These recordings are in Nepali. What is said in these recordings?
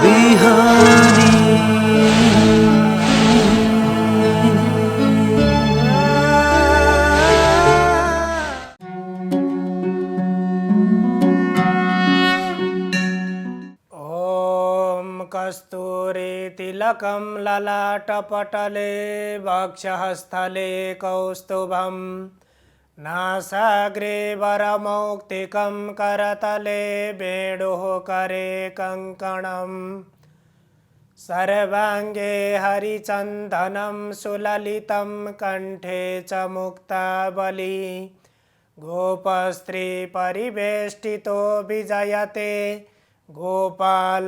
बिहानी। कस्तूरितिलकं ललाटपटले वक्षःस्थले कौस्तुभं नासाग्रे वरमौक्तिकं करतले वेणुः करे कङ्कणं सर्वाङ्गे हरिचन्दनं सुललितं कंठे च मुक्तावली गोपस्त्री परिवेष्टितो विजयते गोपालचूडामणिः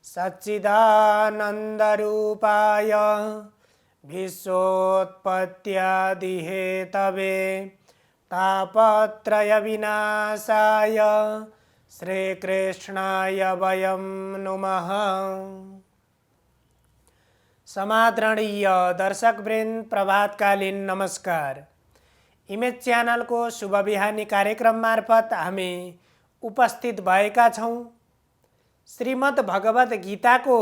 सच्चिदानन्दरूपाय विश्वोत्पत्त्यादिहेतवे तापत्रयविनाशाय श्रीकृष्णाय वयं नुमः। समादरणीय दर्शकवृन्द, प्रभातकालीन नमस्कार। इमेज च्यानल को शुभ बिहानी कार्यक्रम मार्फत हामी उपस्थित भएका छौं। श्रीमद् भगवत गीता को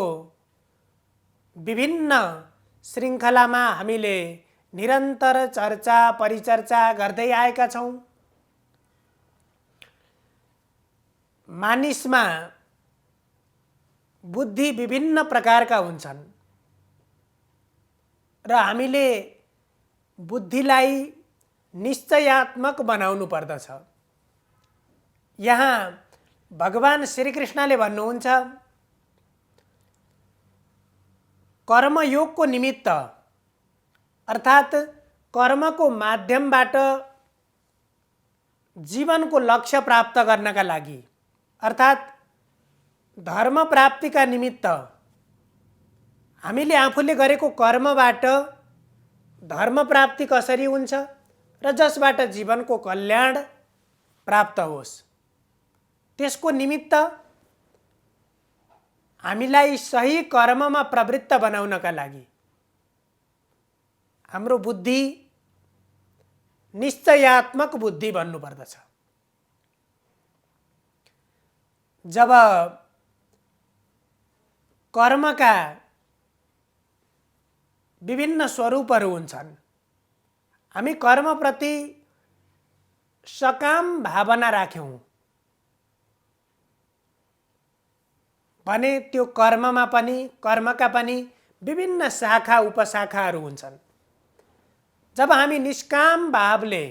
विभिन्न श्रृङ्खलामा हामीले निरन्तर चर्चा परिचर्चा गर्दै आएका छौं। मानिसमा बुद्धि विभिन्न प्रकारका हुन्छन् र हामीले बुद्धिलाई निश्चयात्मक बनाउनु पर्दछ। यहाँ भगवान श्रीकृष्णले भन्नुहुन्छ, कर्मयोगको निमित्त अर्थात् कर्मको माध्यमबाट जीवनको लक्ष्य प्राप्त गर्नका लागि अर्थात् धर्म प्राप्तिका निमित्त हामीले आफूले गरेको कर्मबाट धर्म प्राप्ति कसरी हुन्छ र जसबाट जीवनको कल्याण प्राप्त होस्, त्यसको निमित्त हामीलाई सही कर्ममा प्रवृत्त बनाउनका लागि हाम्रो बुद्धि निश्चयात्मक बुद्धि बन्नुपर्दछ। जब कर्मका विभिन्न स्वरूपहरू हुन्छन्, हामी कर्मप्रति सकाम भावना राख्यौं भने त्यो कर्ममा पनि कर्मका पनि विभिन्न शाखा उपशाखाहरू हुन्छन्। जब हामी निष्काम भावले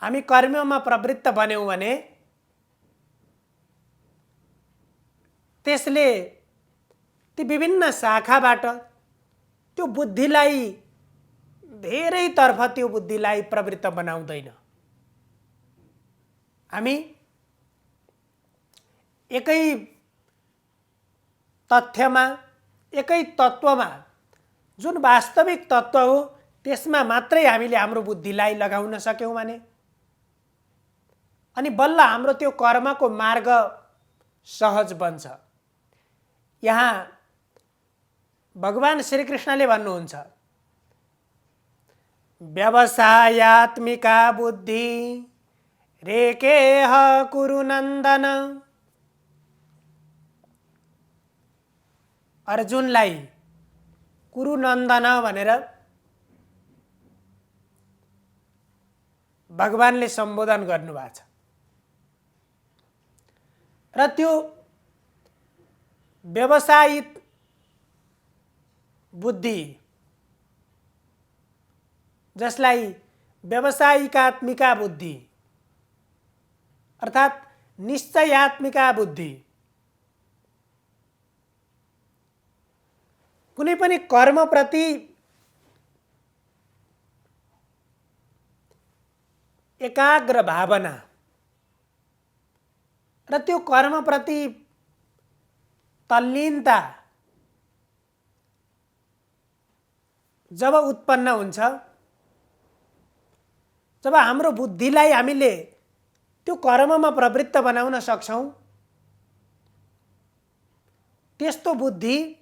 हामी कर्ममा प्रवृत्त बन्यौं भने त्यसले ती विभिन्न शाखाबाट त्यो बुद्धिलाई धेरैतर्फ त्यो बुद्धिलाई प्रवृत्त बनाउँदैन। हामी एकै तथ्यमा एकै तत्त्वमा जुन वास्तविक तत्त्व हो त्यसमा मात्रै हामीले हाम्रो बुद्धिलाई लगाउन सक्यौं भने अनि बल्ल हाम्रो त्यो कर्मको मार्ग सहज बन्छ। यहाँ भगवान श्रीकृष्णले भन्नुहुन्छ, व्यवसायात्मिका बुद्धि रेकेह कुरु नन्दन। अर्जुनलाई कुरु नन्दन भनेर भगवानले सम्बोधन गर्नुभएको छ र त्यो व्यवसायिक बुद्धि जसलाई व्यवसायिकात्मिका बुद्धि अर्थात् निश्चयात्मिका बुद्धि कुनै पनि कर्मप्रति एकाग्र भावना र त्यो कर्मप्रति तल्लीनता जब उत्पन्न हुन्छ, जब हाम्रो बुद्धिलाई हामीले त्यो कर्ममा प्रवृत्त बनाउन सक्छौं, त्यस्तो बुद्धि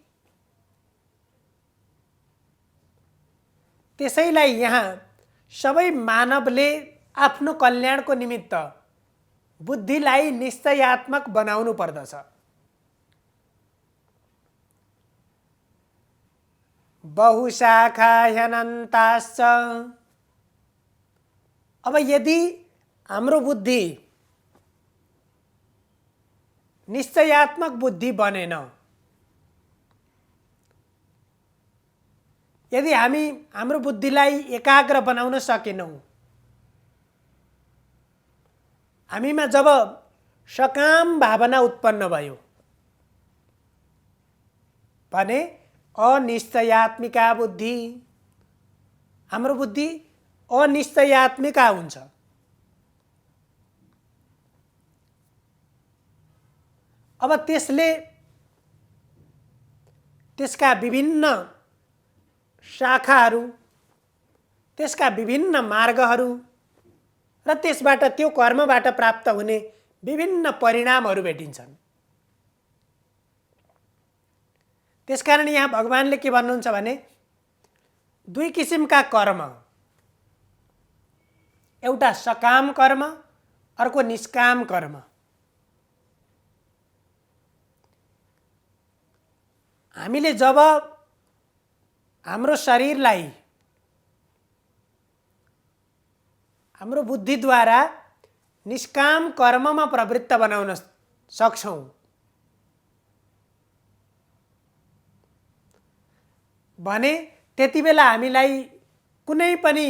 त्यसैलाई यहाँ सबै मानवले आफ्नो कल्याणको निमित्त बुद्धिलाई निश्चयात्मक बनाउनु पर्दछ। बहुशाखा ह्यनन्ताश्च। अब यदि हाम्रो बुद्धि निश्चयात्मक बुद्धि बनेन, यदि हामी हाम्रो बुद्धिलाई एकाग्र बनाउन सकेनौँ, हामीमा जब सकाम भावना उत्पन्न भयो भने अनिश्चयात्मिका बुद्धि, हाम्रो बुद्धि अनिश्चयात्मिका हुन्छ। अब त्यसले त्यसका विभिन्न शाखाहरू, त्यसका विभिन्न मार्गहरू र त्यसबाट त्यो कर्मबाट प्राप्त हुने विभिन्न परिणामहरू भेटिन्छन्। त्यसकारण यहाँ भगवानले के भन्नुहुन्छ भने दुई किसिमका कर्म, एउटा सकाम कर्म, अर्को निष्काम कर्म। हामीले जब हाम्रो शरीरलाई हाम्रो बुद्धिद्वारा निष्काम कर्ममा प्रवृत्त बनाउन सक्छौँ भने त्यति बेला हामीलाई कुनै पनि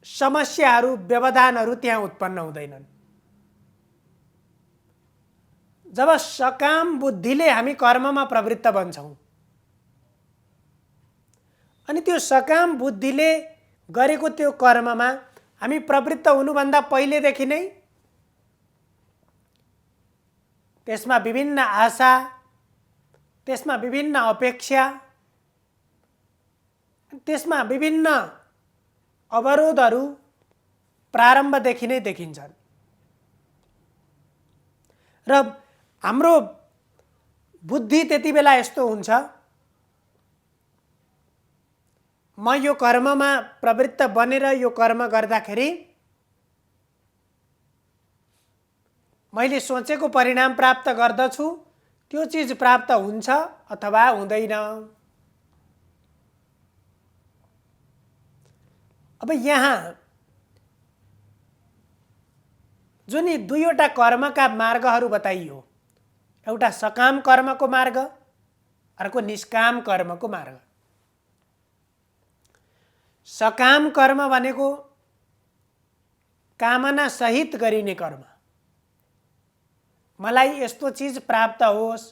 समस्याहरू, व्यवधानहरू त्यहाँ उत्पन्न हुँदैनन्। जब सकाम बुद्धिले हामी कर्ममा प्रवृत्त बन्छौँ अनि त्यो सकाम बुद्धिले गरेको त्यो कर्ममा हामी प्रवृत्त हुनुभन्दा पहिलेदेखि नै त्यसमा विभिन्न आशा, त्यसमा विभिन्न अपेक्षा, त्यसमा विभिन्न अवरोधहरू प्रारम्भदेखि नै देखिन्छन्। र हाम्रो बुद्धि त्यति बेला यस्तो हुन्छ, म यो कर्ममा प्रवृत्त बनेर यो कर्म गर्दाखेरि मैले सोचेको परिणाम प्राप्त गर्दछु, त्यो चिज प्राप्त हुन्छ अथवा हुँदैन। अब यहाँ जुन यी दुईवटा कर्मका मार्गहरू बताइयो, एउटा सकाम कर्मको मार्ग, अर्को निष्काम कर्मको मार्ग। सकाम कर्म भनेको कामना सहित गरिने कर्म, मलाई यस्तो चीज प्राप्त होस्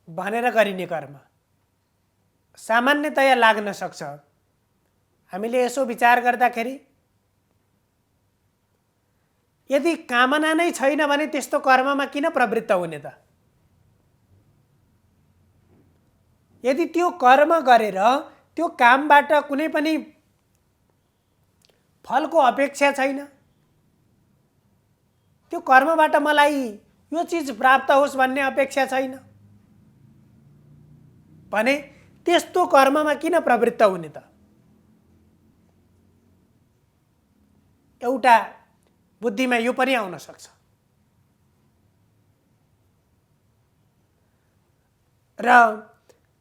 भनेर गरिने कर्म। सामान्यतया लाग्न सक्छ, हामीले यसो विचार गर्दाखेरि यदि कामना नै छैन भने त्यस्तो कर्ममा किन प्रवृत्त हुने त? यदि त्यो कर्म गरेर त्यो कामबाट कुनै पनि फलको अपेक्षा छैन, त्यो कर्मबाट मलाई यो चीज प्राप्त होस् भन्ने अपेक्षा छैन भने त्यस्तो कर्ममा किन प्रवृत्त हुने त? एउटा बुद्धिमा यो पनि आउन सक्छ। र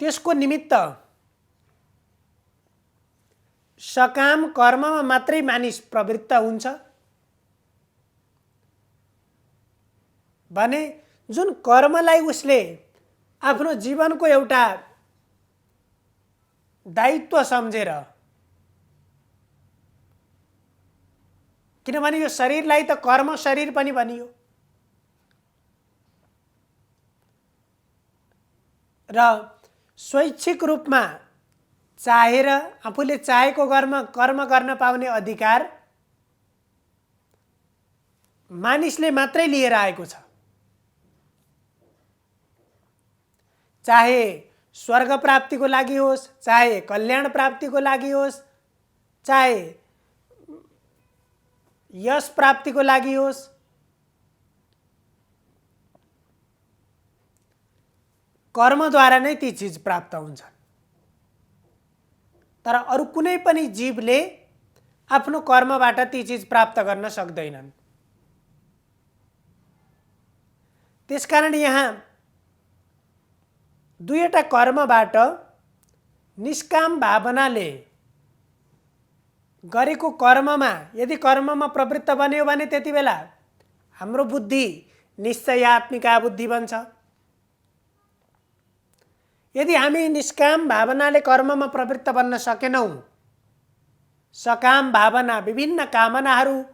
त्यसको निमित्त सकाम कर्ममा मात्रै मानिस प्रवृत्त हुन्छ भने जुन कर्मलाई उसले आफ्नो जीवनको एउटा दायित्व सम्झेर, किनभने यो शरीरलाई त कर्म शरीर पनि भनियो र स्वैच्छिक रूपमा चाहेर आफूले चाहेको कर्म गर्न पाउने अधिकार मानिसले मात्रै लिएर आएको छ। चाहे स्वर्ग प्राप्तिको लागि होस्, चाहे कल्याण प्राप्तिको लागि होस्, चाहे यश प्राप्तिको लागि होस्, कर्मद्वारा नै ती चीज प्राप्त हुन्छन्। तर अरू कुनै पनि जीवले आफ्नो कर्मबाट ती चीज प्राप्त गर्न सक्दैनन्। त्यसकारण यहाँ दुईवटा कर्मबाट निष्काम भावनाले गरेको कर्ममा यदि कर्ममा प्रवृत्त बन्यो भने त्यति बेला हाम्रो बुद्धि निश्चयात्मिका बुद्धि बन्छ। यदि हामी निष्काम भावनाले कर्ममा प्रवृत्त बन्न सकेनौं, सकाम भावना विभिन्न कामनाहरू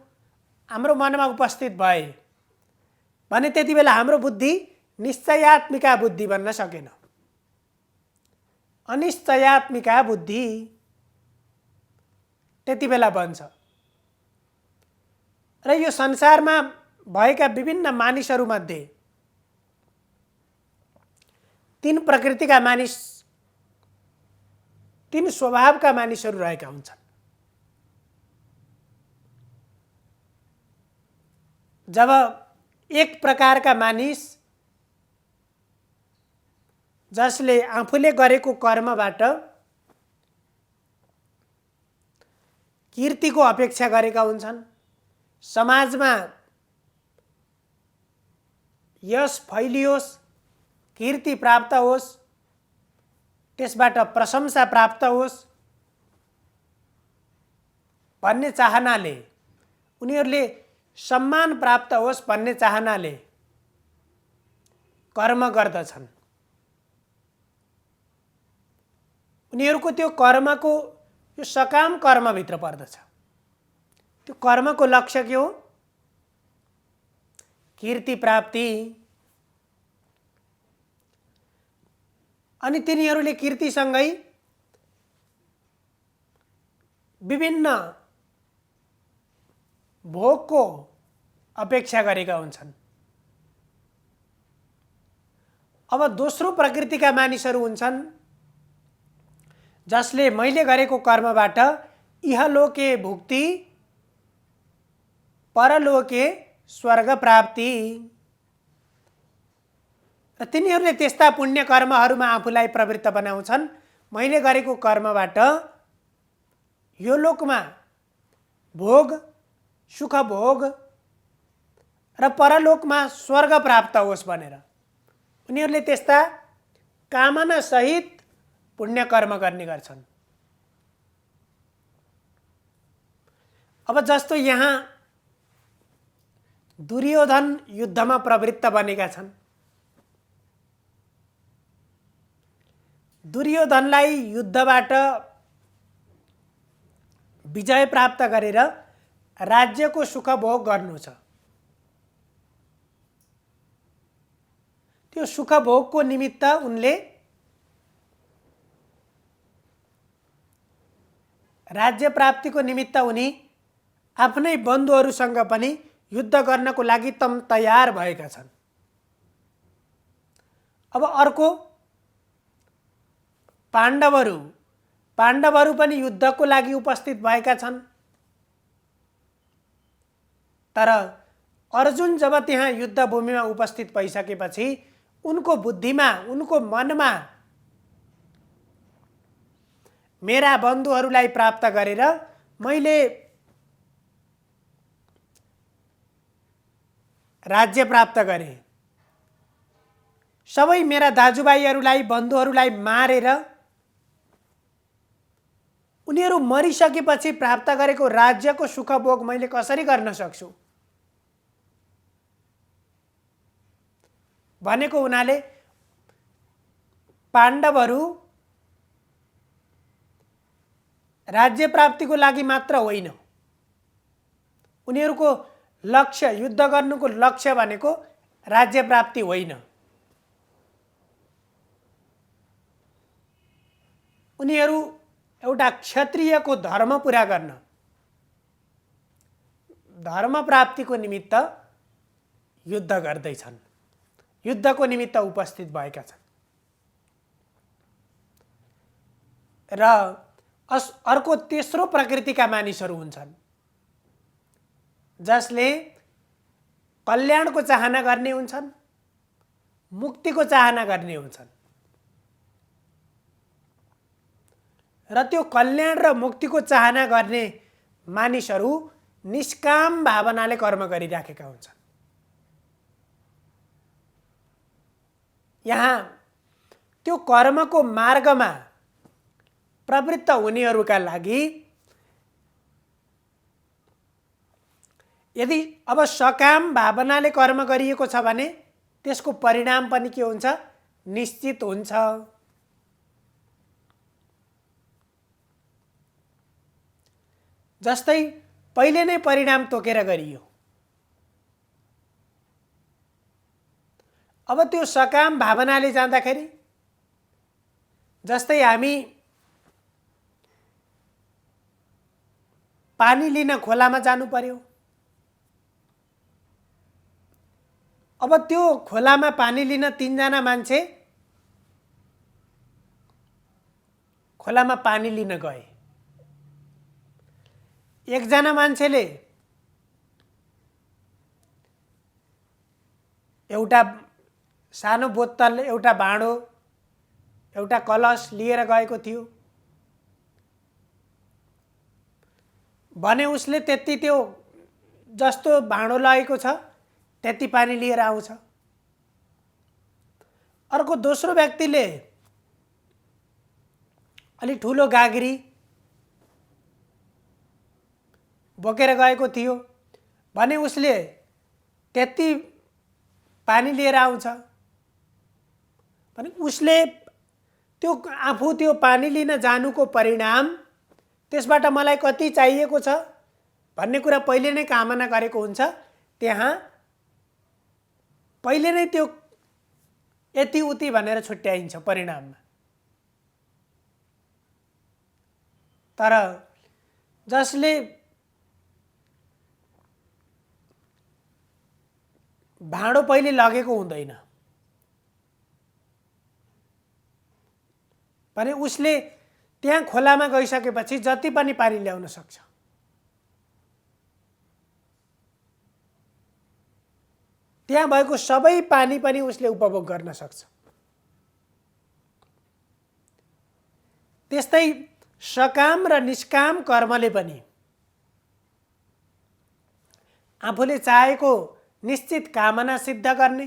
हाम्रो मनमा उपस्थित भए भने त्यति बेला हाम्रो बुद्धि निश्चयात्मिका बुद्धि बन्न सकेन। अनिश्चयात्मिका बुद्धि त्यति बेला बन्छ। र यो संसारमा भएका विभिन्न मानिसहरूमध्ये तीन प्रकृतिका मानिस, तीन स्वभावका मानिसहरू रहेका हुन्छन्। जब एक प्रकारका मानिस जसले आफूले गरेको कर्मबाट कीर्तिको अपेक्षा गरेका हुन्छन्, समाजमा यश फैलियोस्, कीर्ति प्राप्त होस्, त्यसबाट प्रशंसा प्राप्त होस् भन्ने चाहनाले, उनीहरूले सम्मान प्राप्त होस् भन्ने चाहनाले कर्म गर्दछन्। उनीहरूको त्यो कर्मको यो सकाम कर्मभित्र पर्दछ। त्यो कर्मको लक्ष्य के हो? कीर्ति प्राप्ति। अनि तिनीहरूले कीर्तिसँगै विभिन्न भोगको अपेक्षा गरेका हुन्छन्। अब दोस्रो प्रकृतिका मानिसहरू हुन्छन् जसले मैले गरेको कर्मबाट इहलोके भुक्ति, परलोके स्वर्ग प्राप्ति, र तिनीहरूले त्यस्ता पुण्य कर्महरूमा आफूलाई प्रवृत्त बनाउँछन्। मैले गरेको कर्मबाट यो लोकमा भोग, सुख भोग र परलोकमा स्वर्ग प्राप्त होस् भनेर उनीहरूले त्यस्ता कामना सहित पुण्य कर्म गर्ने गर्छन्। अब जस्तो यहाँ दुर्योधन युद्धमा प्रवृत्त बनेका छन्। दुर्योधनलाई युद्धबाट विजय प्राप्त गरेर राज्यको सुख भोग गर्नु छ। त्यो सुख भोगको निमित्त उनले राज्य प्राप्तिको निमित्त उनी आफ्नै बन्धुहरूसँग पनि युद्ध गर्नको लागि तयार भएका छन्। अब अर्को पाण्डवहरू पनि युद्धको लागि उपस्थित भएका छन्। तर अर्जुन जब त्यहाँ युद्ध भूमिमा उपस्थित भइसकेपछि उनको बुद्धिमा, उनको मनमा मेरा बन्धुहरूलाई प्राप्त गरेर मैले राज्य प्राप्त गरेँ, सबै मेरा दाजुभाइहरूलाई, बन्धुहरूलाई मारेर उनीहरू मरिसकेपछि प्राप्त गरेको राज्यको सुख भोग मैले कसरी गर्न सक्छु भनेको हुनाले पाण्डवहरू राज्य प्राप्तिको लागि मात्र होइन, उनीहरूको लक्ष्य, युद्ध गर्नुको लक्ष्य भनेको राज्य प्राप्ति होइन। उनीहरू एउटा क्षत्रियको धर्म पूरा गर्न, धर्म प्राप्तिको निमित्त युद्ध गर्दैछन्, युद्धको निमित्त उपस्थित भएका छन्। र अर्को तेस्रो प्रकृतिका मानिसहरू हुन्छन् जसले कल्याणको चाहना गर्ने हुन्छन्, मुक्तिको चाहना गर्ने हुन्छन् र त्यो कल्याण र मुक्तिको चाहना गर्ने मानिसहरू निष्काम भावनाले कर्म गरिराखेका हुन्छन्। यहाँ त्यो कर्मको मार्गमा प्रवृत्त हुनेहरूका लागि यदि अब सकाम भावनाले कर्म गरिएको छ भने त्यसको परिणाम पनि के हुन्छ? निश्चित हुन्छ। जस्तै पहिले नै परिणाम तोकेर गरियो। अब त्यो सकाम भावनाले जाँदाखेरि जस्तै हामी पानी लिन खोलामा जानु पर्यो। अब त्यो खोलामा पानी लिन 3 जना मान्छे खोलामा पानी लिन गए। एकजना मान्छेले एउटा सानो बोतल, एउटा भाँडो, एउटा कलश लिएर गएको थियो भने उसले त्यति त्यो जस्तो भाँडो लगेको छ त्यति पानी लिएर आउँछ। अर्को दोस्रो व्यक्तिले अलि ठुलो गाग्री बोकेर गएको थियो भने उसले त्यति पानी लिएर आउँछ। भने उसले त्यो आफू त्यो पानी लिन जानुको परिणाम त्यसबाट मलाई कति चाहिएको छ भन्ने कुरा पहिले नै कामना गरेको हुन्छ। त्यहाँ पहिले नै त्यो यति उति भनेर छुट्याइन्छ परिणाममा। तर जसले भाँडो पहिले लगेको हुँदैन भने उसले त्यहाँ खोलामा गइसकेपछि जति पनि पानी ल्याउन सक्छ। त्यहाँ भएको सबै पानी पनि उसले उपभोग गर्न सक्छ। त्यस्तै सकाम र निष्काम कर्मले पनि आफूले चाहेको निश्चित कामना सिद्ध गर्ने,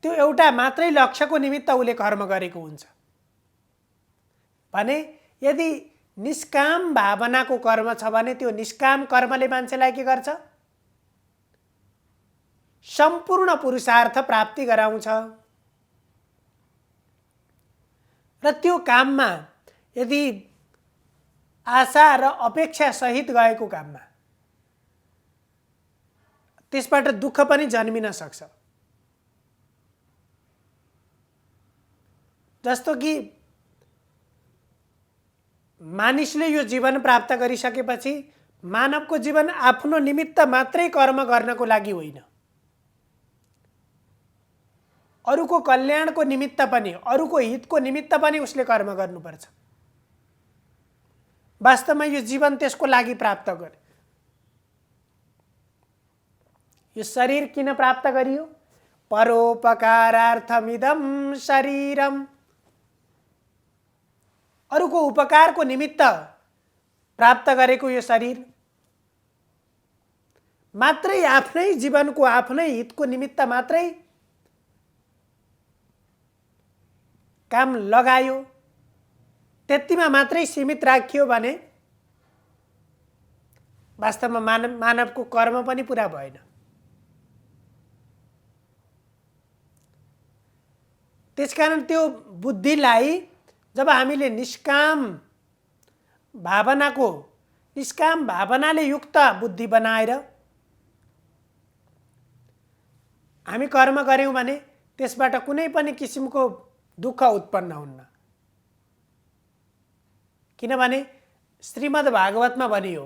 त्यो एउटा मात्रै लक्ष्यको निमित्त उसले कर्म गरेको हुन्छ भने यदि निष्काम भावनाको कर्म छ भने त्यो निष्काम कर्मले मान्छेलाई के गर्छ? सम्पूर्ण पुरुषार्थ प्राप्ति गराउँछ। र त्यो काममा यदि आशा र अपेक्षा सहित गएको काममा त्यसबाट दुःख पनि जन्मिन सक्छ। जस्तो कि मानिसले यो जीवन प्राप्त गरिसकेपछि मानवको जीवन आफ्नो निमित्त मात्रै कर्म गर्नको लागि होइन, अरूको कल्याणको निमित्त पनि, अरूको हितको निमित्त पनि उसले कर्म गर्नुपर्छ। वास्तवमा यो जीवन त्यसको लागि प्राप्त गर्यो। यो शरीर किन प्राप्त गरियो? परोपकारार्थमिदं शरीरम। अरूको उपकारको निमित्त प्राप्त गरेको यो शरीर मात्रै आफ्नै जीवनको, आफ्नै हितको निमित्त मात्रै काम लगायो, त्यतिमा मात्रै सीमित राखियो भने वास्तवमा मानवको कर्म पनि पूरा भएन। त्यसकारण त्यो बुद्धिलाई जब हामीले निष्काम भावनाले युक्त बुद्धि बनाएर हामी कर्म गर्यौं भने त्यसबाट कुनै पनि किसिमको दुःख उत्पन्न हुन्न। किनभने श्रीमद् भागवतमा भनियो,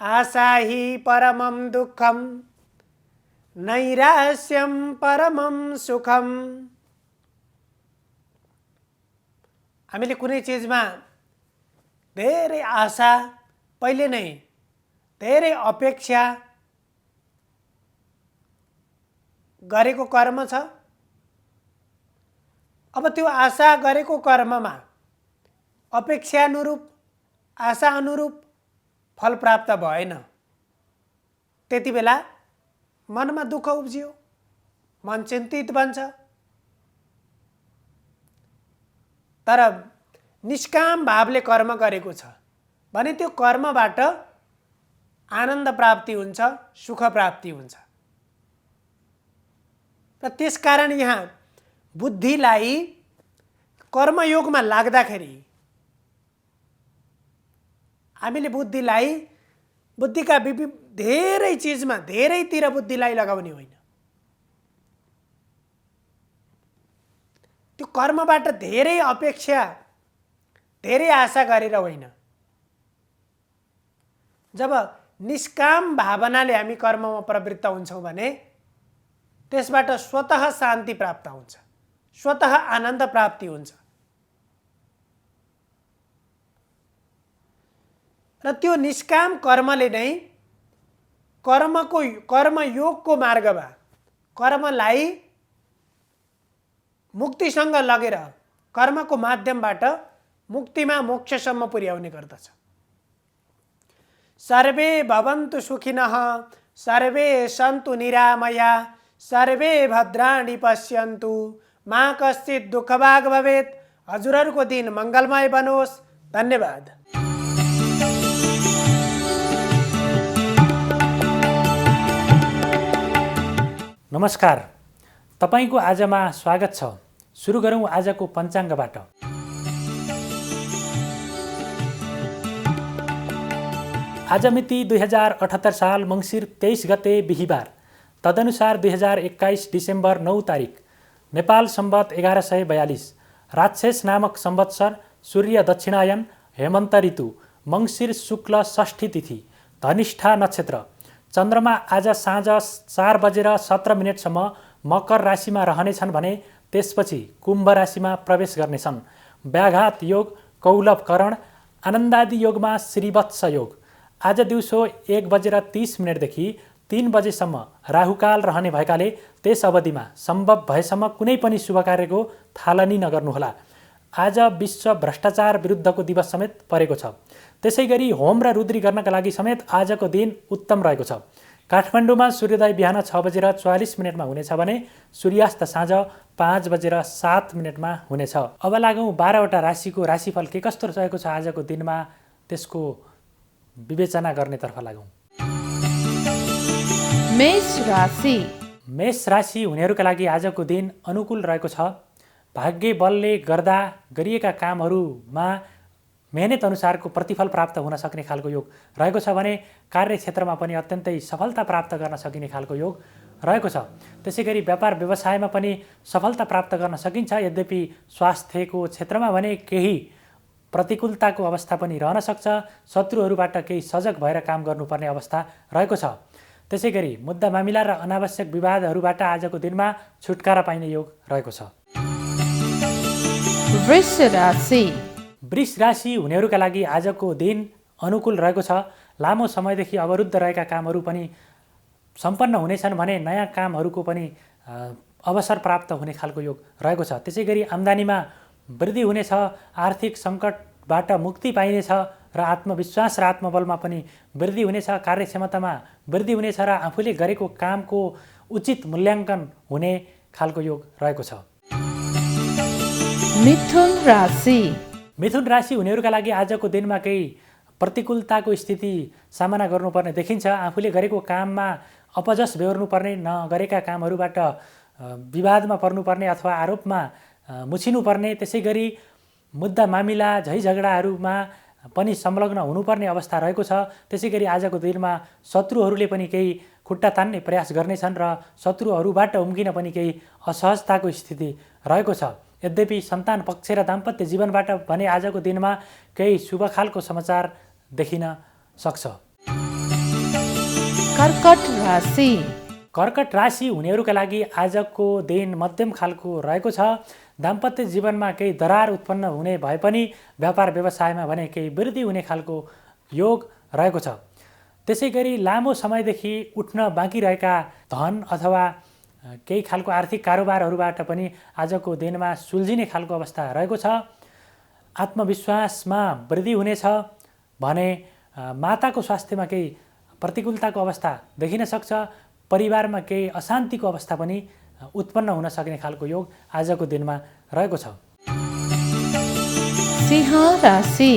आशा हि परमं दुःखम नैराश्यम परमं सुखम। हामीले कुनै चिजमा धेरै आशा, पहिले नै धेरै अपेक्षा गरेको कर्म छ। अब त्यो आशा गरेको कर्ममा अपेक्षानुरूप आशा अनुरूप फल प्राप्त भएन, त्यति बेला मनमा दुःख उब्जियो, मन चिन्तित बन्छ। तर निष्काम भावले कर्म गरेको छ भने त्यो कर्मबाट आनन्द प्राप्ति हुन्छ, सुख प्राप्ति हुन्छ। र त्यसकारण यहाँ बुद्धिलाई कर्मयोगमा लाग्दाखेरि हामीले बुद्धिका धेरै चिजमा धेरैतिर बुद्धिलाई लगाउने होइन। त्यो कर्मबाट धेरै अपेक्षा, धेरै आशा गरेर होइन। जब निष्काम भावनाले हामी कर्ममा प्रवृत्त हुन्छौँ भने त्यसबाट स्वतः शान्ति प्राप्त हुन्छ, स्वतः आनन्द प्राप्ति हुन्छ। र त्यो निष्काम कर्मले नै कर्मयोगको मार्गमा कर्मलाई मुक्तिसँग लगेर कर्मको माध्यमबाट मुक्तिमा मोक्षसम्म पुर्याउने गर्दछ। सर्वे भवन्तु सुखिनः, सर्वे सन्तु निरामया, सर्वे भद्राणि पश्यन्तु, मा कश्चित् दुःखभाग् भवेत्। हजुरहरूको दिन मङ्गलमय बनोस्। धन्यवाद। नमस्कार, तपाईको आजमा स्वागत छ। सुरु गरौँ आजको पञ्चाङ्गबाट। आज मिति 2078 साल मङ्सिर 23 गते बिहिबार, तदनुसार 2021 डिसेम्बर 9 तारिक, नेपाल सम्वत 1142, राक्षस नामक संवत्सर, सूर्य दक्षिणायन, हेमन्त ऋतु, मङ्सिर शुक्ल षष्ठी तिथि, धनिष्ठा नक्षत्र। चन्द्रमा आज साँझ 4:17 मकर राशिमा रहनेछन् भने त्यसपछि कुम्भ राशिमा प्रवेश गर्नेछन्। व्याघात योग, कौलभ आनन्दादि योगमा श्रीवत्स योग। आज दिउँसो 1:30 देखि 3 बजेसम्म राहुकाल रहने भएकाले त्यस अवधिमा सम्भव भएसम्म कुनै पनि शुभ कार्यको थालनी नगर्नुहोला। आज विश्व भ्रष्टाचार विरुद्धको दिवस समेत परेको छ। त्यसैगरी होम र रुद्री गर्नका लागि समेत आजको दिन उत्तम रहेको छ। काठमाडौँमा सूर्योदय बिहान 6:44 हुनेछ भने सूर्यास्त साँझ 5:07 हुनेछ। अब लागौँ 12वटा राशिको राशिफल के कस्तो रहेको छ आजको दिनमा, त्यसको विवेचना गर्नेतर्फ लागौँ। मेष राशि हुनेहरूका लागि आजको दिन अनुकूल रहेको छ। भाग्य बलले गर्दा गरिएका कामहरूमा मेहनत अनुसारको प्रतिफल प्राप्त हुन सक्ने खालको योग रहेको छ भने कार्यक्षेत्रमा पनि अत्यन्तै सफलता प्राप्त गर्न सकिने खालको योग रहेको छ। त्यसैगरी व्यापार व्यवसायमा पनि सफलता प्राप्त गर्न सकिन्छ। यद्यपि स्वास्थ्यको क्षेत्रमा भने केही प्रतिकूलताको अवस्था पनि रहन सक्छ। शत्रुहरूबाट केही सजग भएर काम गर्नुपर्ने अवस्था रहेको छ। त्यसैगरी मुद्दा मामिला र अनावश्यक विवादहरूबाट आजको दिनमा छुटकारा पाइने योग रहेको छ। वृष राशि हुनेहरूका लागि आजको दिन अनुकूल रहेको छ। लामो समयदेखि अवरुद्ध रहेका कामहरू पनि सम्पन्न हुनेछन् भने नयाँ कामहरूको पनि अवसर प्राप्त हुने खालको योग रहेको छ। त्यसैगरी आम्दानीमा वृद्धि हुनेछ। आर्थिक सङ्कटबाट मुक्ति पाइनेछ र आत्मविश्वास र आत्मबलमा पनि वृद्धि हुनेछ। कार्यक्षमतामा वृद्धि हुनेछ र आफूले गरेको कामको उचित मूल्याङ्कन हुने खालको योग रहेको छ। मिथुन राशि हुनेहरूका लागि आजको दिनमा केही प्रतिकूलताको स्थिति सामना गर्नुपर्ने देखिन्छ। आफूले गरेको काममा अपजस बेहोर्नुपर्ने, नगरेका कामहरूबाट विवादमा पर्नुपर्ने अथवा आरोपमा मुछिनुपर्ने, त्यसैगरी मुद्दा मामिला झैझगडाहरूमा पनि संलग्न हुनुपर्ने अवस्था रहेको छ। त्यसैगरी आजको दिनमा शत्रुहरूले पनि केही खुट्टा तान्ने प्रयास गर्नेछन् र शत्रुहरूबाट उम्किन पनि केही असहजताको स्थिति रहेको छ। यद्यपि सन्तान पक्ष र दाम्पत्य जीवनबाट भने आजको दिनमा केही शुभ खालको समाचार देखिन सक्छ। कर्कट राशि हुनेहरूका लागि आजको दिन मध्यम खालको रहेको छ। दाम्पत्य जीवनमा केही दरार उत्पन्न हुने भए पनि व्यापार व्यवसायमा भने केही वृद्धि हुने खालको योग रहेको छ। त्यसैगरी लामो समयदेखि उठ्न बाँकी रहेका धन अथवा केही खालको आर्थिक कारोबारहरूबाट पनि आजको दिनमा सुल्झिने खालको अवस्था रहेको छ। आत्मविश्वासमा वृद्धि हुनेछ भने माताको स्वास्थ्यमा केही प्रतिकूलताको अवस्था देखिन सक्छ, परिवारमा केही अशान्तिको अवस्था पनि उत्पन्न हुन सक्ने खालको योग आजको दिनमा रहेको छ। सिंह राशि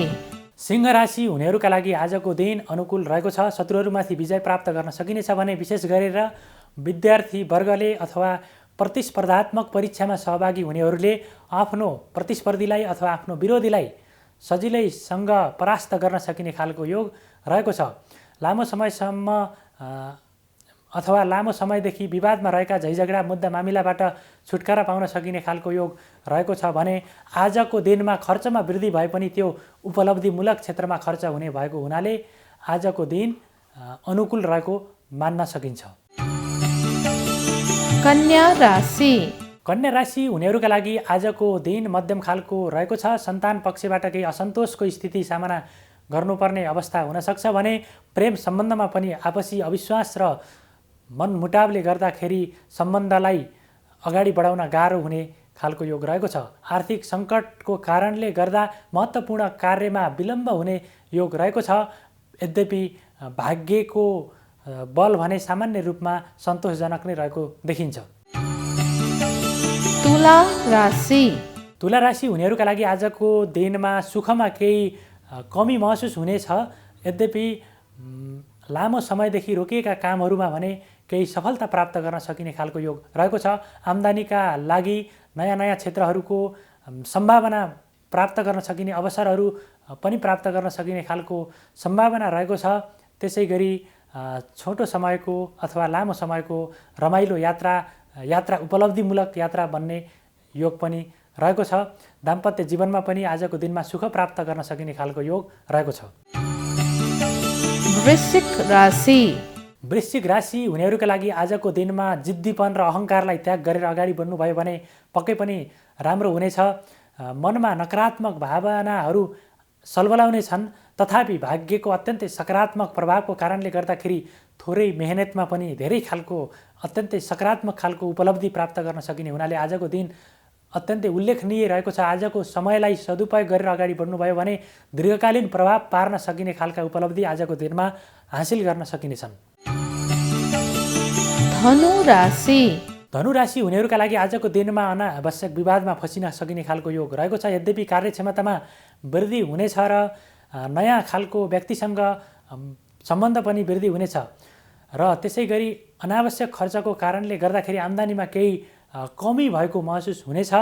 सिंह राशि हुनेहरूका लागि आजको दिन अनुकूल रहेको छ। शत्रुहरूमाथि विजय प्राप्त गर्न सकिनेछ भने विशेष गरेर विद्यार्थी वर्गले अथवा प्रतिस्पर्धात्मक परीक्षामा सहभागी हुनेहरूले आफ्नो प्रतिस्पर्धीलाई अथवा आफ्नो विरोधीलाई सजिलैसँग परास्त गर्न सकिने खालको योग रहेको छ। लामो समयसम्म अथवा लामो समयदेखि विवादमा रहेका झैझगडा मुद्दा मामिलाबाट छुटकारा पाउन सकिने खालको योग रहेको छ भने आजको दिनमा खर्चमा वृद्धि भए पनि त्यो उपलब्धिमूलक क्षेत्रमा खर्च हुने भएको हुनाले आजको दिन अनुकूल रहेको मान्न सकिन्छ। कन्या राशि कन्या राशि हुनेहरूका लागि आजको दिन मध्यम खालको रहेको छ। सन्तान पक्षबाट केही असन्तोषको स्थिति सामना गर्नुपर्ने अवस्था हुनसक्छ भने प्रेम सम्बन्धमा पनि आपसी अविश्वास र मनमुटावले गर्दाखेरि सम्बन्धलाई अगाडि बढाउन गाह्रो हुने खालको योग रहेको छ। आर्थिक सङ्कटको कारणले गर्दा महत्त्वपूर्ण कार्यमा विलम्ब हुने योग रहेको छ। यद्यपि भाग्यको बल भने सामान्य रूपमा सन्तोषजनक नै रहेको देखिन्छ। तुला राशि तुला राशि हुनेहरूका लागि आजको दिनमा सुखमा केही कमी महसुस हुनेछ। यद्यपि लामो समयदेखि रोकिएका कामहरूमा भने केही सफलता प्राप्त गर्न सकिने खालको योग रहेको छ। आम्दानीका लागि नयाँ नयाँ क्षेत्रहरूको सम्भावना प्राप्त गर्न सकिने अवसरहरू पनि प्राप्त गर्न सकिने खालको सम्भावना रहेको छ। त्यसै गरी छोटो समयको अथवा लामो समयको रमाइलो यात्रा उपलब्धिमूलक यात्रा बन्ने योग पनि रहेको छ। दाम्पत्य जीवनमा पनि आजको दिनमा सुख प्राप्त गर्न सकिने खालको योग रहेको छ। वृश्चिक राशि वृश्चिक राशि हुनेहरूका लागि आजको दिनमा जिद्दीपन र अहङ्कारलाई त्याग गरेर अगाडि बढ्नुभयो भने पक्कै पनि राम्रो हुनेछ। मनमा नकारात्मक भावनाहरू सलबलाउने छन्, तथापि भाग्यको अत्यन्तै सकारात्मक प्रभावको कारणले गर्दाखेरि थोरै मेहनतमा पनि धेरै खालको अत्यन्तै सकारात्मक खालको उपलब्धि प्राप्त गर्न सकिने हुनाले आजको दिन अत्यन्तै उल्लेखनीय रहेको छ। आजको समयलाई सदुपयोग गरेर अगाडि बढ्नुभयो भने दीर्घकालीन प्रभाव पार्न सकिने खालका उपलब्धि आजको दिनमा हासिल गर्न सकिनेछन्। धनु राशि धनु राशि हुनेहरूका लागि आजको दिनमा अनावश्यक विवादमा फसिन सकिने खालको योग रहेको छ। यद्यपि कार्यक्षमतामा वृद्धि हुनेछ र नयाँ खालको व्यक्तिसँग सम्बन्ध पनि वृद्धि हुनेछ र त्यसै गरी अनावश्यक खर्चको कारणले गर्दाखेरि आम्दानीमा केही कमी भएको महसुस हुनेछ।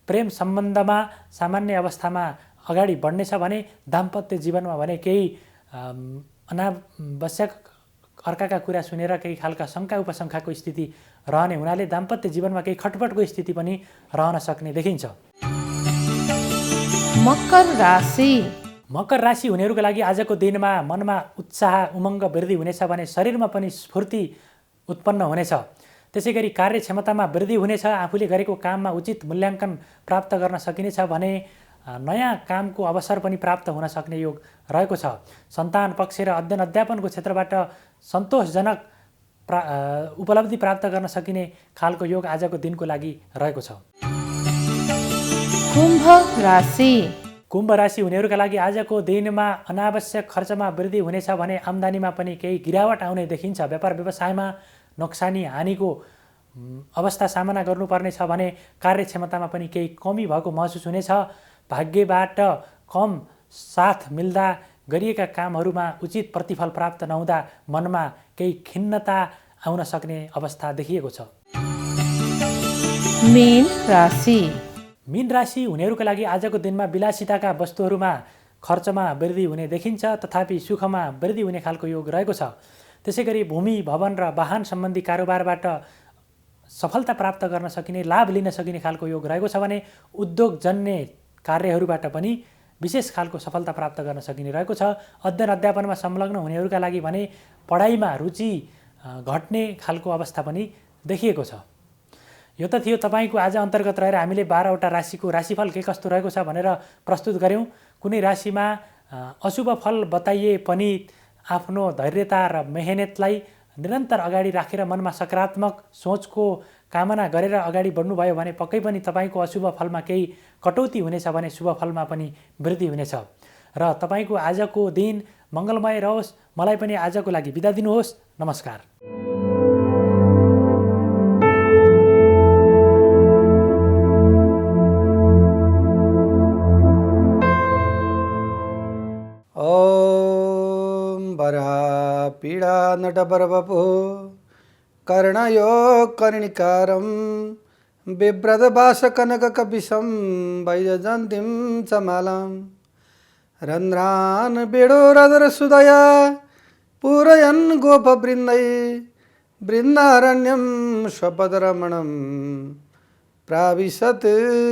प्रेम सम्बन्धमा सामान्य अवस्थामा अगाडि बढ्नेछ भने दाम्पत्य जीवनमा भने केही अनावश्यक अर्काका कुरा सुनेर केही खालका शङ्का उपशङ्काको स्थिति रहने हुनाले दाम्पत्य जीवनमा केही खटपटको स्थिति पनि रहन सक्ने देखिन्छ। मकर राशि मकर राशि हुनेहरूका लागि आजको दिनमा मनमा उत्साह उमङ्ग वृद्धि हुनेछ भने शरीरमा पनि स्फूर्ति उत्पन्न हुनेछ। त्यसै गरी कार्यक्षमतामा वृद्धि हुनेछ। आफूले गरेको काममा उचित मूल्याङ्कन प्राप्त गर्न सकिनेछ भने नयाँ कामको अवसर पनि प्राप्त हुन सक्ने योग रहेको छ। सन्तान पक्ष र अध्ययन अध्यापनको क्षेत्रबाट सन्तोषजनक उपलब्धि प्राप्त गर्न सकिने खालको योग आजको दिनको लागि रहेको छ। कुम्भ राशि कुम्भ राशि हुनेहरूका लागि आजको दिनमा अनावश्यक खर्चमा वृद्धि हुनेछ भने आम्दानीमा पनि केही गिरावट आउने देखिन्छ। व्यापार व्यवसायमा नोक्सानी हानिको अवस्था सामना गर्नुपर्नेछ भने कार्यक्षमतामा पनि केही कमी भएको महसुस हुनेछ। भाग्यबाट कम साथ मिल्दा गरिएका कामहरूमा उचित प्रतिफल प्राप्त नहुँदा मनमा केही खिन्नता आउन सक्ने अवस्था देखिएको छ। मीन राशि मीन राशि हुनेहरूका लागि आजको दिनमा विलासिताका वस्तुहरूमा खर्चमा वृद्धि हुने देखिन्छ, तथापि सुखमा वृद्धि हुने खालको योग रहेको छ। त्यसै गरी भूमि भवन र वाहन सम्बन्धी कारोबारबाट सफलता प्राप्त गर्न सकिने लाभ लिन सकिने खालको योग रहेको छ भने उद्योगजन्य कार्यहरूबाट पनि विशेष खालको सफलता प्राप्त गर्न सकिने रहेको छ। अध्ययन अध्यापनमा संलग्न हुनेहरूका लागि भने पढाइमा रुचि घट्ने खालको अवस्था पनि देखिएको छ। यो त थियो तपाईँको आज अन्तर्गत रहेर हामीले 12वटा राशिको राशिफल के कस्तो रहेको छ भनेर प्रस्तुत गऱ्यौँ। कुनै राशिमा अशुभ फल बताइए पनि आफ्नो धैर्यता र मेहनतलाई निरन्तर अगाडि राखेर मनमा सकारात्मक सोचको कामना गरेर अगाडि बढ्नुभयो भने पक्कै पनि तपाईँको अशुभ फलमा केही कटौती हुनेछ भने शुभ फलमा पनि वृद्धि हुनेछ। र तपाईँको आजको दिन मङ्गलमय रहोस्। मलाई पनि आजको लागि बिदा दिनुहोस्। नमस्कार। ॐ वरापीडा नटवरवपुः कर्णयो कर्णिकारं बिभ्रतभासकनककपिशं वैजयन्तीं च मालां रन्ध्रान् वेणोरधरसुदया पूरयन् गोपवृन्दै वृन्दारण्यं स्वपदरमणं प्राविशत्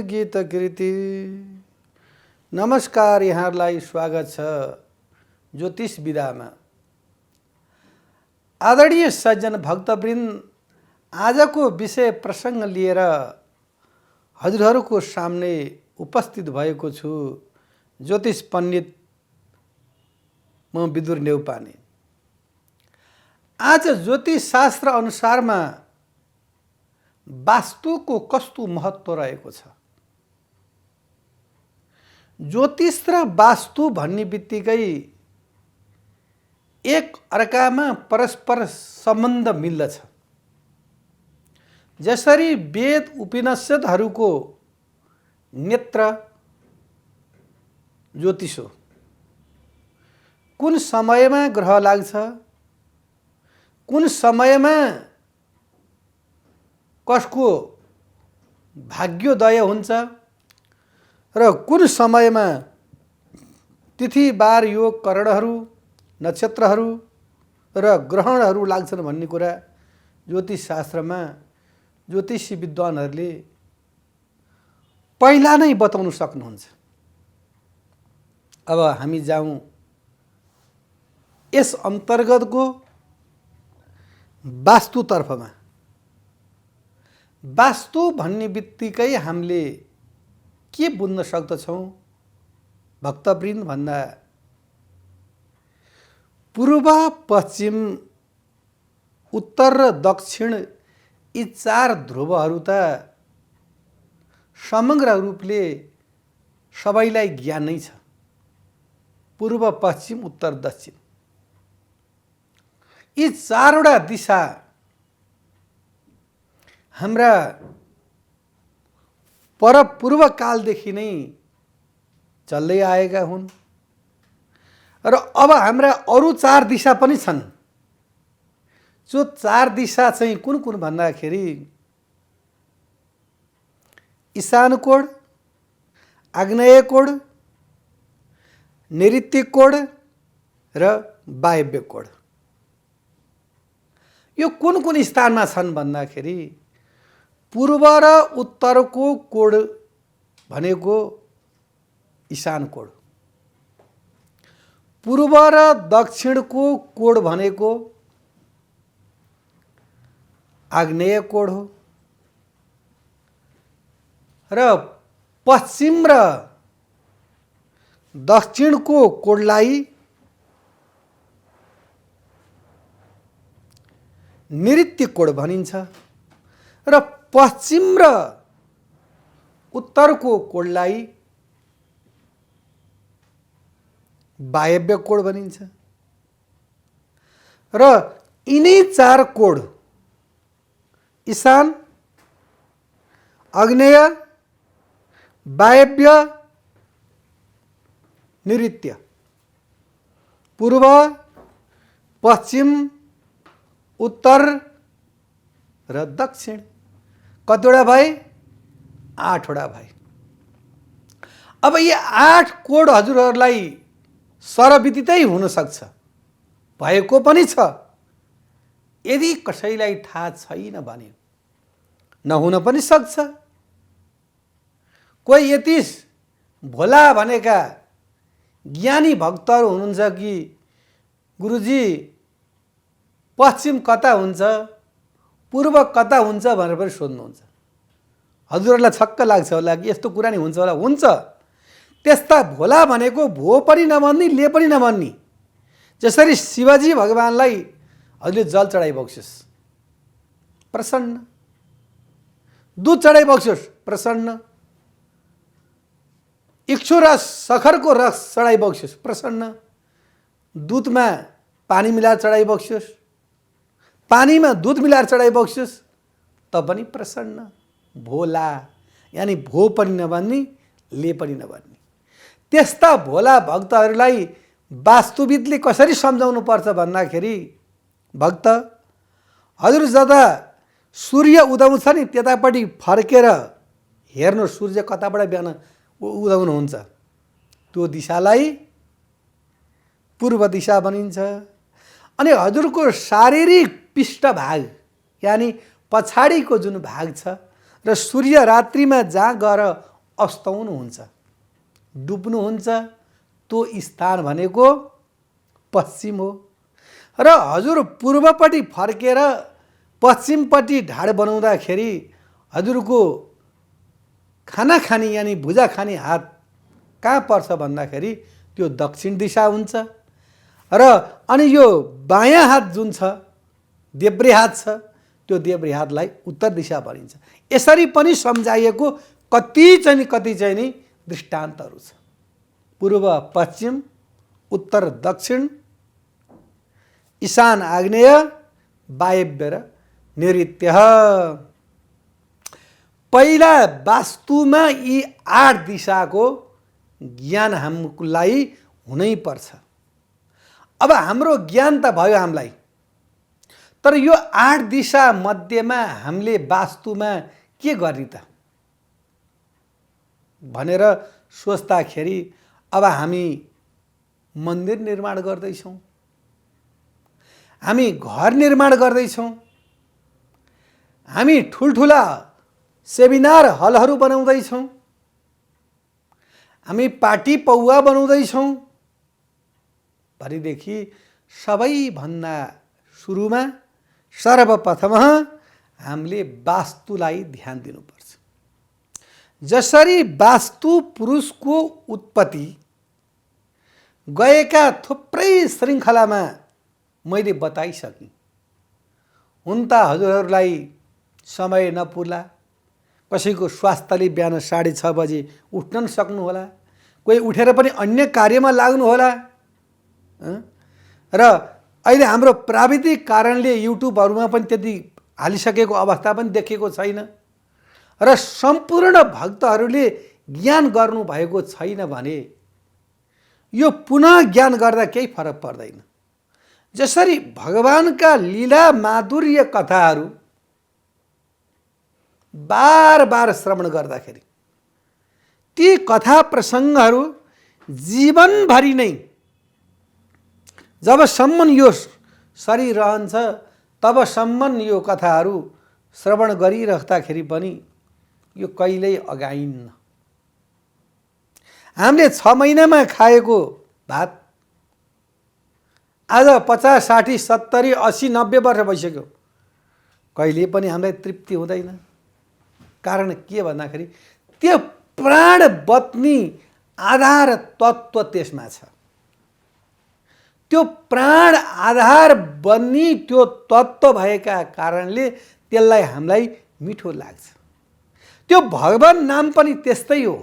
गीतकृति। नमस्कार, यहाँहरूलाई स्वागत छ ज्योतिष विधामा। आदरणीय सज्जन भक्तवृन्द, आजको विषय प्रसङ्ग लिएर हजुरहरूको सामने उपस्थित भएको छु। ज्योतिष पण्डित म विदुर नेउपाने। आज ज्योतिष शास्त्र अनुसारमा वास्तुको कस्तो महत्त्व रहेको छ। ज्योतिष र वास्तु भन्ने बित्तिकै एक अर्कामा परस्पर सम्बन्ध मिल्दछ। जसरी वेद उपनिषदहरूको नेत्र ज्योतिष हो। कुन समयमा ग्रह लाग्छ, कुन समयमा कसको भाग्योदय हुन्छ र कुन समयमा तिथि बार योग करणहरू नक्षत्रहरू र ग्रहणहरू लाग्छन् भन्ने कुरा ज्योतिष शास्त्रमा ज्योतिषी विद्वानहरूले पहिला नै बताउन सक्नुहुन्छ। अब हामी जाउँ यस अन्तर्गतको वास्तुतर्फमा। वास्तु भन्ने बित्तिकै हामीले के बुझ्न सक्दछौँ भक्तवृन्द भन्दा, पूर्व पश्चिम उत्तर र दक्षिण यी चार ध्रुवहरू त समग्र रूपले सबैलाई ज्ञान नै छ। पूर्व पश्चिम उत्तर दक्षिण यी चारवटा दिशा हाम्रा पूर्व कालदेखि नै चल्दै आएका हुन् र अब हाम्रा अरू चार दिशा पनि छन्। जो चार दिशा चाहिँ कुन कुन भन्दाखेरि ईशान कोण, आग्नेय कोण, नैऋत्य कोण र वायव्य कोण। यो कुन कुन स्थानमा छन् भन्दाखेरि पूर्व र उत्तरको कोण भनेको ईशान कोण, पूर्व र दक्षिणको कोण भनेको आग्नेय कोण हो र पश्चिम र दक्षिणको कोणलाई नैऋत्य कोण भनिन्छ र पश्चिम र उत्तरको कोणलाई वायव्य कोण भनिन्छ। र यिनै चार कोण ईशान, आग्नेय, वायव्य, नैऋत्य, पूर्व, पश्चिम, उत्तर र दक्षिण कतिवटा भए? 8वटा भए। अब यी 8 कोण हजुरहरूलाई सरविदितै हुन सक्छ, भएको पनि छ। यदि कसैलाई थाहा छैन भने नहुन पनि सक्छ। कोही यति भोला भनेका ज्ञानी भक्तहरू हुनुहुन्छ कि गुरुजी पश्चिम कता हुन्छ, पूर्व कता हुन्छ भनेर पनि सोध्नुहुन्छ। हजुरहरूलाई छक्क लाग्छ होला कि यस्तो कुरा नि हुन्छ होला। हुन्छ। त्यस्ता भोला भनेको भो पनि नभन्ने, ले पनि नभन्ने। जसरी शिवजी भगवानलाई हजुरले जल चढाइ बक्सिस्, प्रसन्न दुध चढाइबक्स्योस् प्रसन्न, इक्षु र सखरको रस चढाइबक्स्योस् प्रसन्न, दुधमा पानी मिलाएर चढाइबक्स्योस्, पानीमा दुध मिलाएर चढाइबक्स्योस् त पनि प्रसन्न। भोला यानि भो पनि नभन्ने, ले पनि नभन्ने। त्यस्ता भोला भक्तहरूलाई वास्तुविदले कसरी सम्झाउनु पर्छ भन्दाखेरि, भक्त हजुर जता सूर्य उदाउँछ नि त्यतापट्टि फर्केर हेर्नु, सूर्य कताबाट बिहान उदाउनुहुन्छ, त्यो दिशालाई पूर्व दिशा भनिन्छ। अनि हजुरको शारीरिक पृष्ठभाग यानि पछाडिको जुन भाग छ र सूर्य रात्रिमा जहाँ गएर अस्ताउनुहुन्छ, डुब्नुहुन्छ, त्यो स्थान भनेको पश्चिम हो। र हजुर पूर्वपट्टि फर्केर पश्चिमपट्टि ढाड बनाउँदाखेरि हजुरको खाना खाने यानि भुजा खाने हात कहाँ पर्छ भन्दाखेरि त्यो दक्षिण दिशा हुन्छ। र अनि यो बायाँ हात जुन छ, देब्रे हात छ, त्यो देब्रे हातलाई उत्तर दिशा भनिन्छ। यसरी पनि सम्झाइएको कति चाहिँ नि दृष्टान्तहरू छ। पूर्व पश्चिम, उत्तर दक्षिण, ईशान आग्नेय, वायव्य र नैऋत्य। पहिला वास्तुमा यी 8 दिशाको ज्ञान हामीलाई हुनै पर्छ। अब हाम्रो ज्ञान त भयो हामीलाई, तर यो 8 दिशा मध्येमा हामीले वास्तुमा के गर्ने त भनेर सोच्दाखेरि अब हामी मन्दिर निर्माण गर्दैछौँ, हामी घर निर्माण गर्दैछौँ, हामी ठुल्ठुला सेमिनार हलहरू बनाउँदैछौँ, हामी पार्टी पौवा बनाउँदैछौँ भनेदेखि सबैभन्दा सुरुमा सर्वप्रथम हामीले वास्तुलाई ध्यान दिनुपर्छ। जसरी वास्तु पुरुषको उत्पत्ति गएका थुप्रै श्रृङ्खलामा मैले बताइसकेँ। हुन त हजुरहरूलाई समय नपुर्ला, कसैको स्वास्थ्यले बिहान 6:30 बजे उठ्न सक्नु होला, कोही उठेर पनि अन्य कार्यमा लाग्नु होला। र अहिले हाम्रो प्राविधिक कारणले युट्युबहरूमा पनि त्यति हालिसकेको अवस्था पनि देखिएको छैन। र सम्पूर्ण भक्तहरूले ज्ञान गर्नु भएको छैन भने यो पुनः ज्ञान गर्दा केही फरक पर्दैन। जसरी भगवानका लीला माधुर्य कथाहरू बार बार श्रवण गर्दाखेरि ती कथा प्रसङ्गहरू जीवनभरि नै जबसम्म यो शरीर रहन्छ तबसम्म यो कथाहरू श्रवण गरिराख्दाखेरि पनि यो कहिल्यै अगाइन्न। हामीले 6 महिनामा खाएको भात आज 50, 60, 70, 80, 90 वर्ष भइसक्यो, कहिले पनि हामीलाई तृप्ति हुँदैन। कारण के भन्दाखेरि त्यो प्राण बत्नी आधार तत्त्व त्यसमा छ। त्यो प्राण आधार बन्ने त्यो तत्त्व भएका कारणले त्यसलाई हामीलाई मिठो लाग्छ। त्यो भगवान नाम पनि त्यस्तै हो।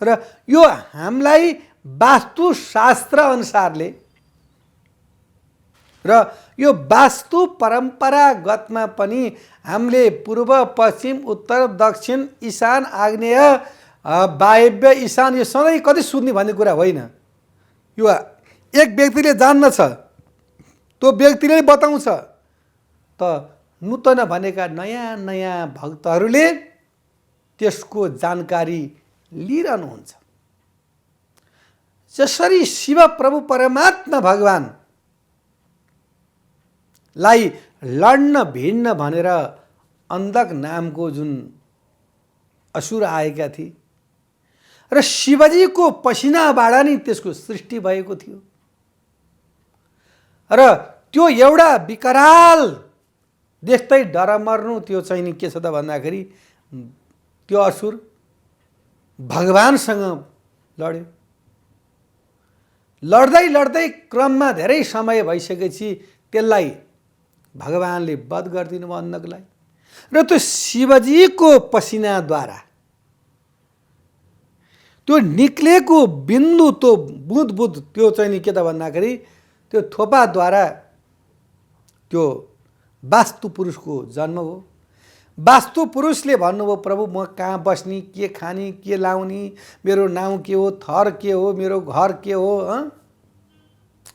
र यो हामीलाई वास्तुशास्त्र अनुसारले र यो वास्तु परम्परागतमा पनि हामीले पूर्व, पश्चिम, उत्तर, दक्षिण, ईशान, आग्नेय, वायव्य, ईशान यो सधैँ कति सुन्ने भन्ने कुरा होइन। यो एक व्यक्तिले जान्दछ, त्यो व्यक्तिले बताउँछ, त नूतन भनेका नयाँ नयाँ भक्तहरूले त्यसको जानकारी लिइरहनुहुन्छ। जसरी शिव प्रभु परमात्मा भगवानलाई लड्न भिड्न भनेर अन्धक नामको जुन असुर आएका थिए र शिवजीको पसिनाबाट नि त्यसको सृष्टि भएको थियो। र त्यो एउटा विकराल देख्दै डर मर्नु त्यो चाहिँ नि के छ त भन्दाखेरि त्यो असुर भगवानसँग लड्यो। लड्दै लड्दै क्रममा धेरै समय भइसकेपछि त्यसलाई भगवानले वध गरिदिनु भयो अन्धकलाई। र त्यो शिवजीको पसिनाद्वारा त्यो निक्लेको बिन्दु त्यो बुँद बुँद त्यो चाहिँ नि के त भन्दाखेरि त्यो थोपाद्वारा त्यो वास्तु पुरुषको जन्म हो। वास्तु पुरुषले भन्नुभयो प्रभु म कहाँ बस्ने, के खाने, के लाउने, मेरो नाउँ के हो, थर के हो, मेरो घर के हो।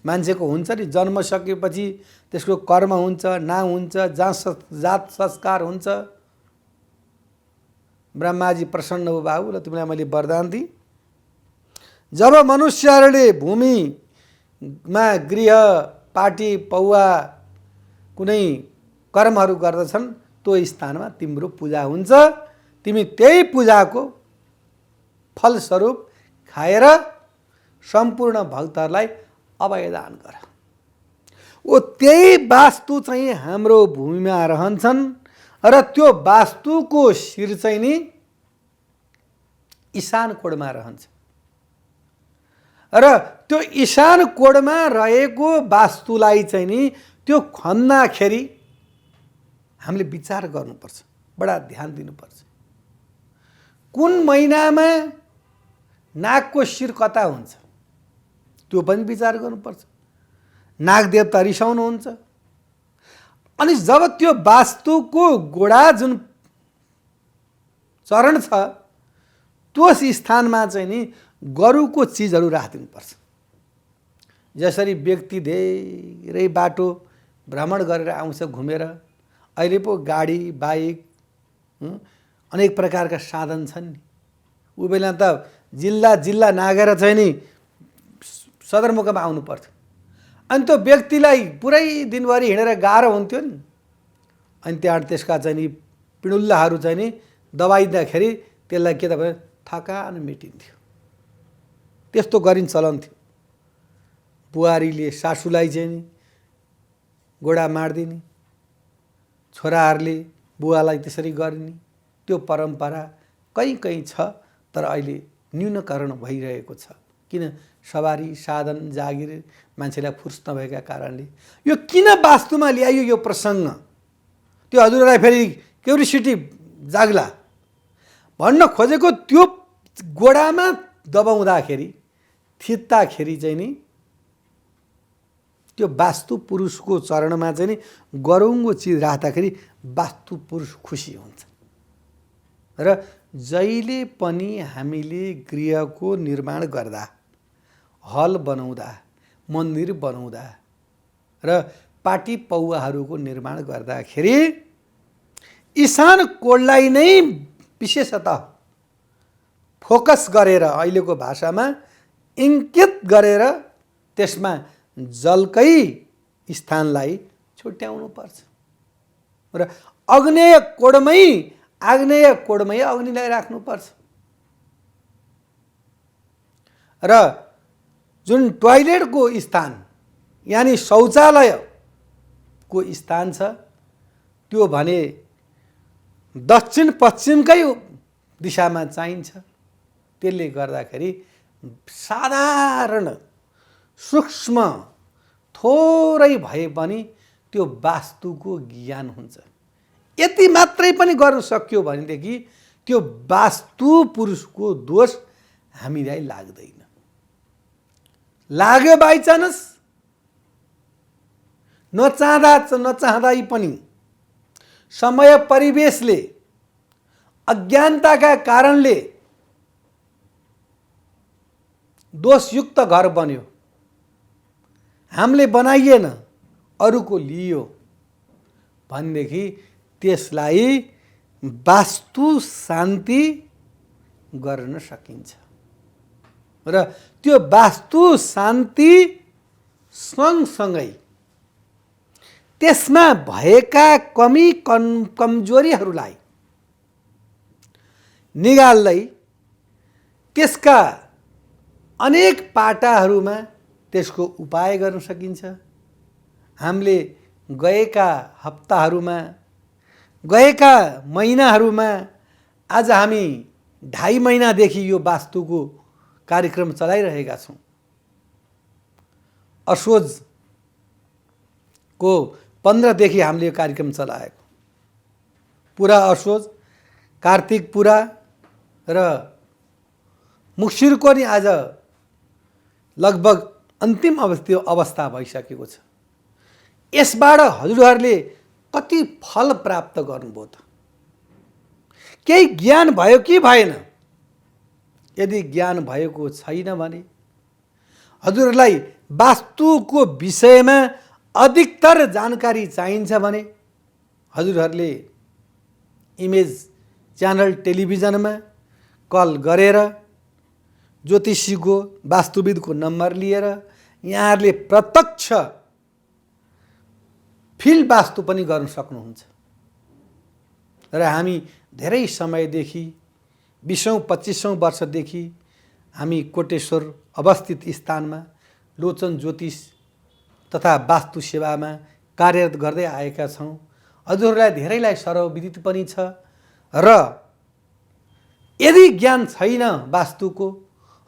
मान्छेको हुन्छ नि जन्म सकेपछि त्यसको कर्म हुन्छ, नाउँ हुन्छ, जात संस्कार हुन्छ। ब्रह्माजी प्रसन्न हो बाबु ल तिमीलाई मैले वरदान दिएँ। जब मनुष्यहरूले भूमिमा गृह पाटी पौवा कुनै कर्महरू गर्दछन् त्यो स्थानमा तिम्रो पूजा हुन्छ। तिमी त्यही पूजाको फलस्वरूप खाएर सम्पूर्ण भक्तहरूलाई अभयदान गर। ओ त्यही वास्तु चाहिँ हाम्रो भूमिमा रहन्छन् र त्यो वास्तुको शिर चाहिँ नि ईशान कोणमा रहन्छ र त्यो ईशान कोणमा रहेको वास्तुलाई चाहिँ नि त्यो खन्दाखेरि हामीले विचार गर्नुपर्छ, बडा ध्यान दिनुपर्छ। कुन महिनामा नागको शिर कता हुन्छ त्यो पनि विचार गर्नुपर्छ। नागदेवता रिसाउनुहुन्छ। अनि जब त्यो वास्तुको गोडा जुन चरण छ त्यो स्थानमा चाहिँ नि गरुको चिजहरू राखिदिनुपर्छ। जसरी व्यक्ति धेरै बाटो भ्रमण गरेर आउँछ घुमेर, अहिले पो गाडी बाइक अनेक प्रकारका साधन छन् नि। उ बेला त जिल्ला जिल्ला नागेर चाहिँ नि सदरमुकाम आउनु पर्थ्यो। अनि त्यो व्यक्तिलाई पुरै दिनभरि हिँडेर गाह्रो हुन्थ्यो नि। अनि त्यहाँ त्यसका चाहिँ नि पिडुल्लाहरू चाहिँ नि दबाइदिँदाखेरि त्यसलाई के त भने थकान मेटिन्थ्यो। त्यस्तो गरिन चलन थियो। बुहारीले सासूलाई चाहिँ नि गोडा मार्दिने, छोराहरूले बुवालाई त्यसरी गर्ने त्यो परम्परा कहीँ कहीँ छ, तर अहिले न्यूनीकरण भइरहेको छ। किन? सवारी साधन जागिर मान्छेलाई फुर्स नभएका कारणले। यो किन वास्तुमा ल्याइयो यो प्रसङ्ग? त्यो हजुरलाई फेरि क्युरियोसिटी जाग्ला। भन्न खोजेको त्यो गोडामा दबाउँदाखेरि थिच्दाखेरि चाहिँ नि त्यो वास्तु पुरुषको चरणमा चाहिँ नि गरुङको चिज राख्दाखेरि वास्तु पुरुष खुसी हुन्छ। र जहिले पनि हामीले गृहको निर्माण गर्दा, हल बनाउँदा, मन्दिर बनाउँदा र पाटी पौवाहरूको निर्माण गर्दाखेरि ईशान कोणलाई नै विशेषतः फोकस गरेर, अहिलेको भाषामा इङ्कित गरेर त्यसमा जलकै स्थानलाई छुट्याउनु पर्छ र आग्नेय कोणमै अग्निलाई राख्नुपर्छ। र जुन टोयलेटको स्थान यानि शौचालयको स्थान छ त्यो भने दक्षिण पश्चिमकै दिशामा चाहिन्छ। त्यसले गर्दाखेरि साधारण सूक्ष्म थोरै भए पनि त्यो वास्तुको ज्ञान हुन्छ। यति मात्रै पनि गर्न सक्यो भनेदेखि त्यो वास्तु पुरुषको दोष हामीलाई लाग्दैन। लाग्यो बाइचान्स नचाहँदै पनि समय परिवेशले अज्ञानताका कारणले दोषयुक्त घर बन्यो, हामीले बनाइएन, अरूको लियो भनेदेखि त्यसलाई वास्तु शान्ति गर्न सकिन्छ। र त्यो वास्तु शान्ति सँगसँगै त्यसमा भएका कमी कमजोरीहरूलाई निकाल्दै त्यसका अनेक पाटाहरूमा त्यसको उपाय गर्न सकिन्छ। हामीले गएका हप्ताहरूमा, गएका महिनाहरूमा, आज हामी 2.5 महिनादेखि यो वास्तुको कार्यक्रम चलाइरहेका छौँ। असोजको 15 देखि हामीले यो कार्यक्रम चलाएको। पुरा असोज, कार्तिक पुरा र मुक्सिरको नि आज लगभग अन्तिम अवस्था भइसकेको छ। यसबाट हजुरहरूले कति फल प्राप्त गर्नुभयो त? केही ज्ञान भयो कि भएन? यदि ज्ञान भएको छैन भने हजुरहरूलाई वास्तुको विषयमा अधिकतर जानकारी चाहिन्छ भने हजुरहरूले इमेज च्यानल टेलिभिजनमा कल गरेर ज्योतिषीको वास्तुविदको नम्बर लिएर यहाँहरूले प्रत्यक्ष फिल्ड वास्तु पनि गर्न सक्नुहुन्छ। र हामी धेरै समयदेखि 20औं-25औं वर्षदेखि हामी कोटेश्वर अवस्थित स्थानमा लोचन ज्योतिष तथा वास्तु सेवामा कार्यरत गर्दै आएका छौँ। हजुरहरूलाई धेरैलाई सर्वविदित पनि छ। र यदि ज्ञान छैन वास्तुको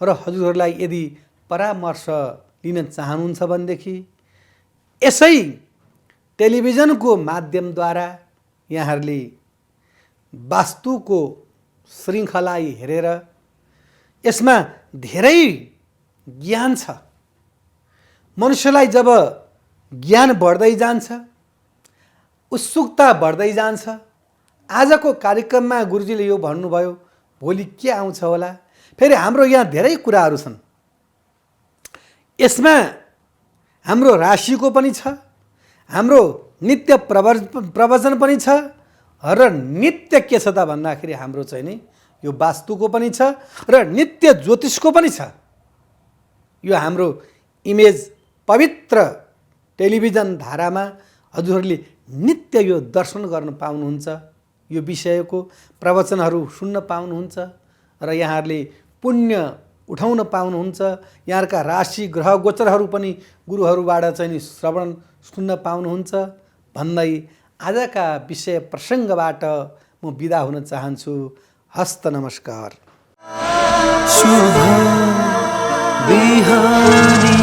र हजुरहरूलाई यदि परामर्श लिन चाहनुहुन्छ भनेदेखि यसै टेलिभिजनको माध्यमद्वारा यहाँहरूले वास्तुको श्रृङ्खला हेरेर यसमा धेरै ज्ञान छ। मनुष्यलाई जब ज्ञान बढ्दै जान्छ, उत्सुकता बढ्दै जान्छ, आजको कार्यक्रममा गुरुजीले यो भन्नुभयो, भोलि के आउँछ होला, फेरि हाम्रो यहाँ धेरै कुराहरू छन्। यसमा हाम्रो राशिको पनि छ, हाम्रो नित्य प्रवचन पनि छ र नित्य के छ त भन्दाखेरि हाम्रो चाहिँ नि यो वास्तुको पनि छ र नित्य ज्योतिषको पनि छ। यो हाम्रो इमेज पवित्र टेलिभिजन धारामा हजुरहरूले नित्य यो दर्शन गर्न पाउनुहुन्छ। यो विषयको प्रवचनहरू सुन्न पाउनुहुन्छ र यहाँहरूले पुण्य उठाउन पाउनुहुन्छ। यहाँका राशि ग्रह गोचरहरू पनि गुरुहरूबाट चाहिँ नि श्रवण सुन्न पाउनुहुन्छ भन्दै आजका विषय प्रसङ्गबाट म बिदा हुन चाहन्छु। हस्त नमस्कार। शुभ बिहानी।